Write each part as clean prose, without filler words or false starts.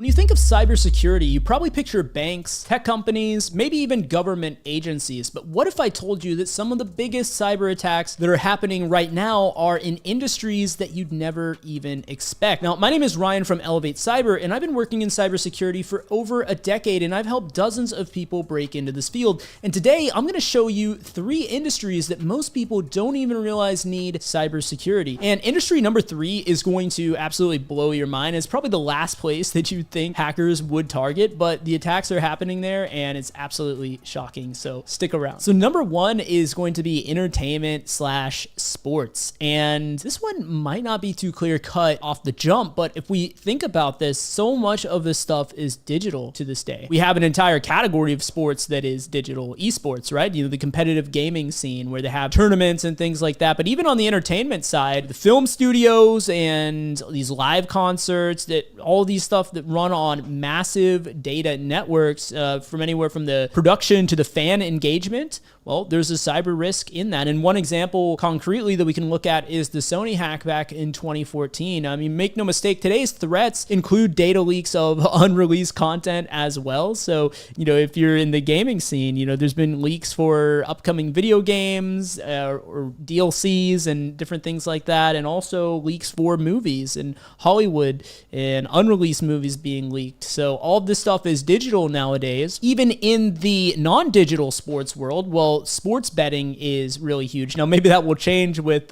When you think of cybersecurity, you probably picture banks, tech companies, maybe even government agencies. But what if I told you that some of the biggest cyber attacks that are happening right now are in industries that you'd never even expect? Now, my name is Ryan from Elevate Cyber, and I've been working in cybersecurity for over a decade, and I've helped dozens of people break into this field. And today, I'm going to show you 3 industries that most people don't even realize need cybersecurity. And industry number 3 is going to absolutely blow your mind. It's probably the last place that you'd think hackers would target, but the attacks are happening there and it's absolutely shocking. So stick around. So number 1 is going to be entertainment/sports. And this one might not be too clear cut off the jump, but if we think about this, so much of this stuff is digital to this day. We have an entire category of sports that is digital esports, right? You know, the competitive gaming scene where they have tournaments and things like that. But even on the entertainment side, the film studios and these live concerts, that all these stuff that run on massive data networks, from anywhere from the production to the fan engagement, well, there's a cyber risk in that. And one example concretely that we can look at is the Sony hack back in 2014. I mean, make no mistake, today's threats include data leaks of unreleased content as well. So, you know, if you're in the gaming scene, you know, there's been leaks for upcoming video games or DLCs and different things like that. And also leaks for movies in Hollywood and unreleased movies being leaked. So all of this stuff is digital nowadays. Even in the non-digital sports world, well, sports betting is really huge. Now, maybe that will change with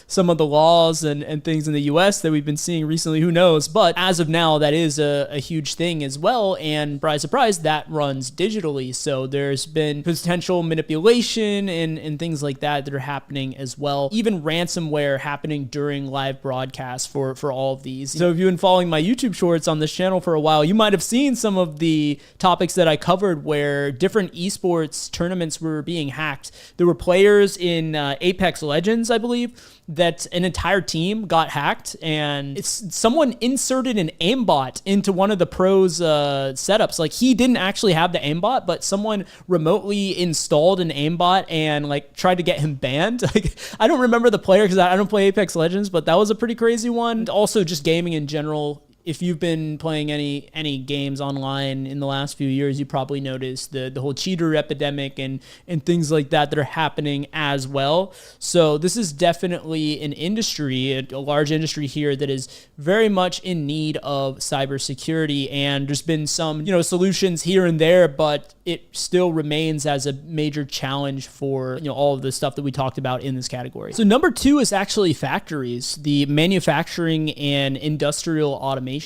some of the laws and things in the US that we've been seeing recently, who knows? But as of now, that is a huge thing as well. And surprise, surprise, that runs digitally. So there's been potential manipulation and things like that are happening as well. Even ransomware happening during live broadcasts for all of these. So if you've been following my YouTube shorts on this channel for a while, you might have seen some of the topics that I covered where different esports tournaments were being hacked. There were players in Apex Legends, I believe, that an entire team got hacked, and someone inserted an aimbot into one of the pros' setups. Like, he didn't actually have the aimbot, but someone remotely installed an aimbot and like tried to get him banned. Like, I don't remember the player because I don't play Apex Legends, but that was a pretty crazy one. And also just gaming in general. If you've been playing any games online in the last few years, you probably noticed the whole cheater epidemic and things like that are happening as well. So this is definitely an industry, a large industry here that is very much in need of cybersecurity. And there's been some, you know, solutions here and there, but it still remains as a major challenge for, you know, all of the stuff that we talked about in this category. So number 2 is actually factories, the manufacturing and industrial automation.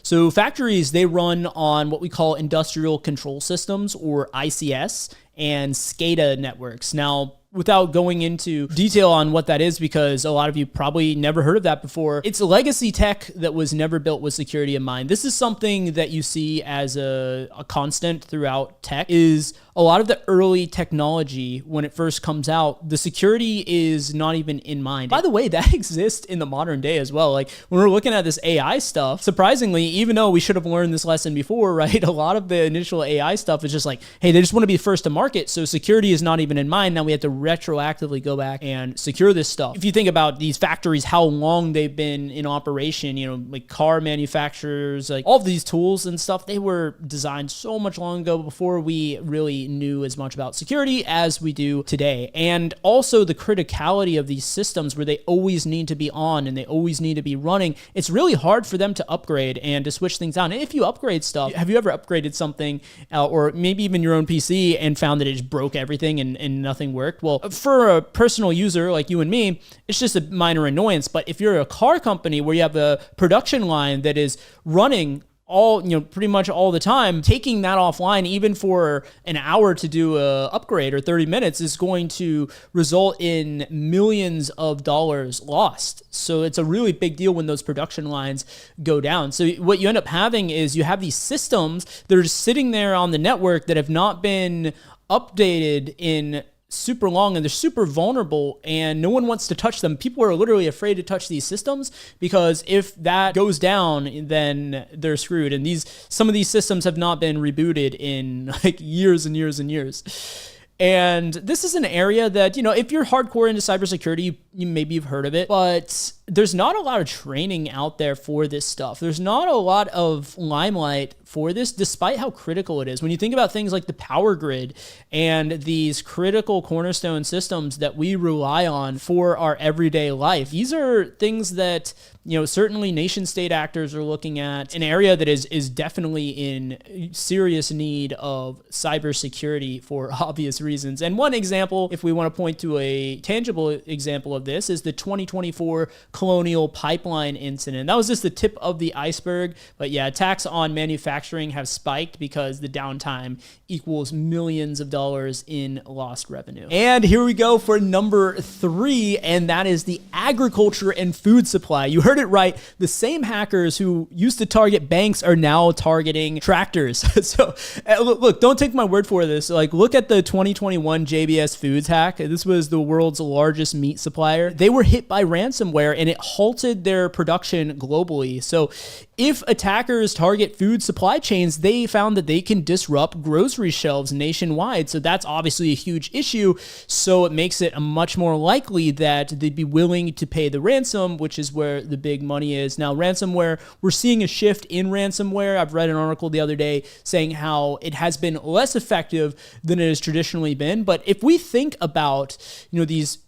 So factories, they run on what we call industrial control systems, or ICS, and SCADA networks. Now, without going into detail on what that is, because a lot of you probably never heard of that before, it's a legacy tech that was never built with security in mind. This is something that you see as a constant throughout tech, is a lot of the early technology, when it first comes out, the security is not even in mind. By the way, that exists in the modern day as well. Like, when we're looking at this AI stuff, surprisingly, even though we should have learned this lesson before, right? A lot of the initial AI stuff is just like, hey, they just want to be first to market, so security is not even in mind. Now we have to retroactively go back and secure this stuff. If you think about these factories, how long they've been in operation, you know, like car manufacturers, like all of these tools and stuff, they were designed so much long ago before we really knew as much about security as we do today. And also the criticality of these systems, where they always need to be on and they always need to be running. It's really hard for them to upgrade and to switch things out. And if you upgrade stuff, have you ever upgraded something or maybe even your own PC and found that it just broke everything and nothing worked? Well, for a personal user like you and me, it's just a minor annoyance. But if you're a car company where you have a production line that is running all, you know, pretty much all the time, taking that offline even for an hour to do a upgrade or 30 minutes is going to result in millions of dollars lost. So it's a really big deal when those production lines go down. So what you end up having is you have these systems that are just sitting there on the network that have not been updated in super long, and they're super vulnerable, and no one wants to touch them. People are literally afraid to touch these systems because if that goes down, then they're screwed. And some of these systems have not been rebooted in like years and years and years. And this is an area that, you know, if you're hardcore into cybersecurity, maybe you've heard of it, but there's not a lot of training out there for this stuff. There's not a lot of limelight for this, despite how critical it is. When you think about things like the power grid and these critical cornerstone systems that we rely on for our everyday life, these are things that, you know, certainly nation state actors are looking at, an area that is definitely in serious need of cybersecurity for obvious reasons. And one example, if we want to point to a tangible example of this, is the 2024 Colonial Pipeline incident. That was just the tip of the iceberg. But yeah, attacks on manufacturing have spiked because the downtime equals millions of dollars in lost revenue. And here we go for number 3, and that is the agriculture and food supply. You heard it right. The same hackers who used to target banks are now targeting tractors. So look, don't take my word for this. Like, look at the 2021 JBS Foods hack. This was the world's largest meat supplier. They were hit by ransomware and it halted their production globally. So if attackers target food supply chains, they found that they can disrupt grocery shelves nationwide. So that's obviously a huge issue. So it makes it much more likely that they'd be willing to pay the ransom, which is where the big money is. Now, ransomware, we're seeing a shift in ransomware. I've read an article the other day saying how it has been less effective than it has traditionally been. But if we think about, you know, these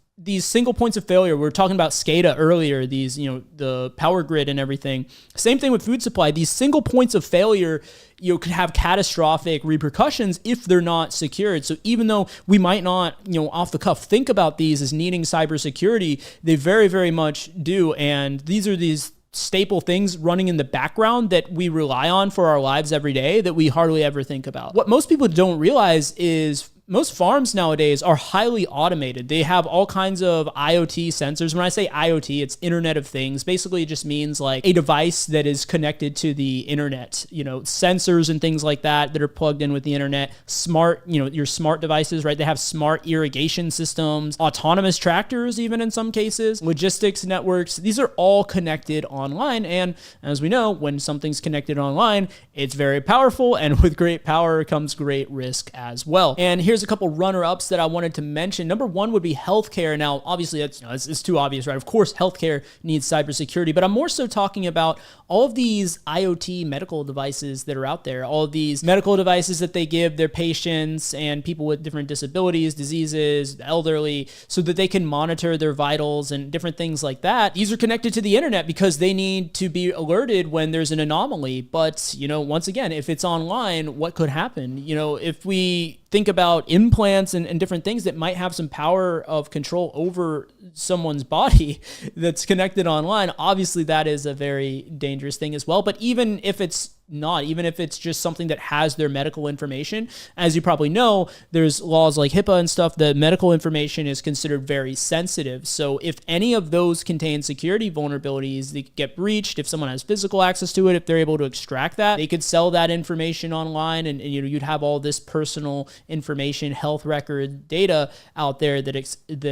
single points of failure, we were talking about SCADA earlier, these, you know, the power grid and everything. Same thing with food supply. These single points of failure, you know, could have catastrophic repercussions if they're not secured. So even though we might not, you know, off the cuff think about these as needing cybersecurity, they very, very much do. And these are these staple things running in the background that we rely on for our lives every day that we hardly ever think about. What most people don't realize is most farms nowadays are highly automated. They have all kinds of IoT sensors. When I say IoT, it's Internet of Things. Basically, it just means like a device that is connected to the internet, you know, sensors and things like that are plugged in with the internet. Smart, you know, your smart devices, right? They have smart irrigation systems, autonomous tractors, even in some cases, logistics networks. These are all connected online. And as we know, when something's connected online, it's very powerful. And with great power comes great risk as well. And here's a couple runner-ups that I wanted to mention. Number 1 would be healthcare. Now, obviously, that's, you know, it's too obvious, right? Of course, healthcare needs cybersecurity, but I'm more so talking about all of these IoT medical devices that are out there, all of these medical devices that they give their patients and people with different disabilities, diseases, elderly, so that they can monitor their vitals and different things like that. These are connected to the internet because they need to be alerted when there's an anomaly. But, you know, once again, if it's online, what could happen? You know, if we think about implants and different things that might have some power of control over someone's body that's connected online, obviously that is a very dangerous thing as well. But even if it's not, even if it's just something that has their medical information, as you probably know, there's laws like HIPAA and stuff. The medical information is considered very sensitive. So if any of those contain security vulnerabilities, they get breached. If someone has physical access to it, if they're able to extract that, they could sell that information online, and you know, you'd have all this personal information, health record data out there that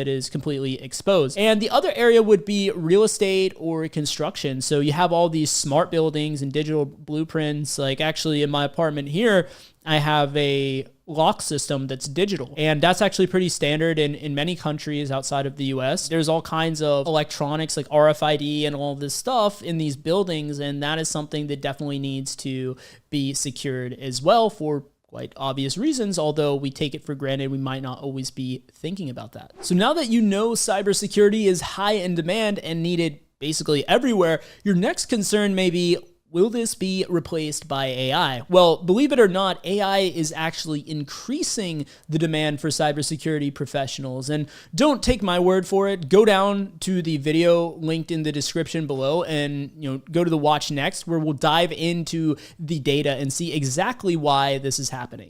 is completely exposed. And the other area would be real estate or construction. So you have all these smart buildings and digital blueprints. Like, actually, in my apartment here, I have a lock system that's digital, and that's actually pretty standard in many countries outside of the US. There's all kinds of electronics like RFID and all this stuff in these buildings, and that is something that definitely needs to be secured as well for quite obvious reasons, although we take it for granted. We might not always be thinking about that. So now that you know cybersecurity is high in demand and needed basically everywhere, your next concern may be, will this be replaced by AI? Well, believe it or not, AI is actually increasing the demand for cybersecurity professionals. And don't take my word for it. Go down to the video linked in the description below and, you know, go to the watch next, where we'll dive into the data and see exactly why this is happening.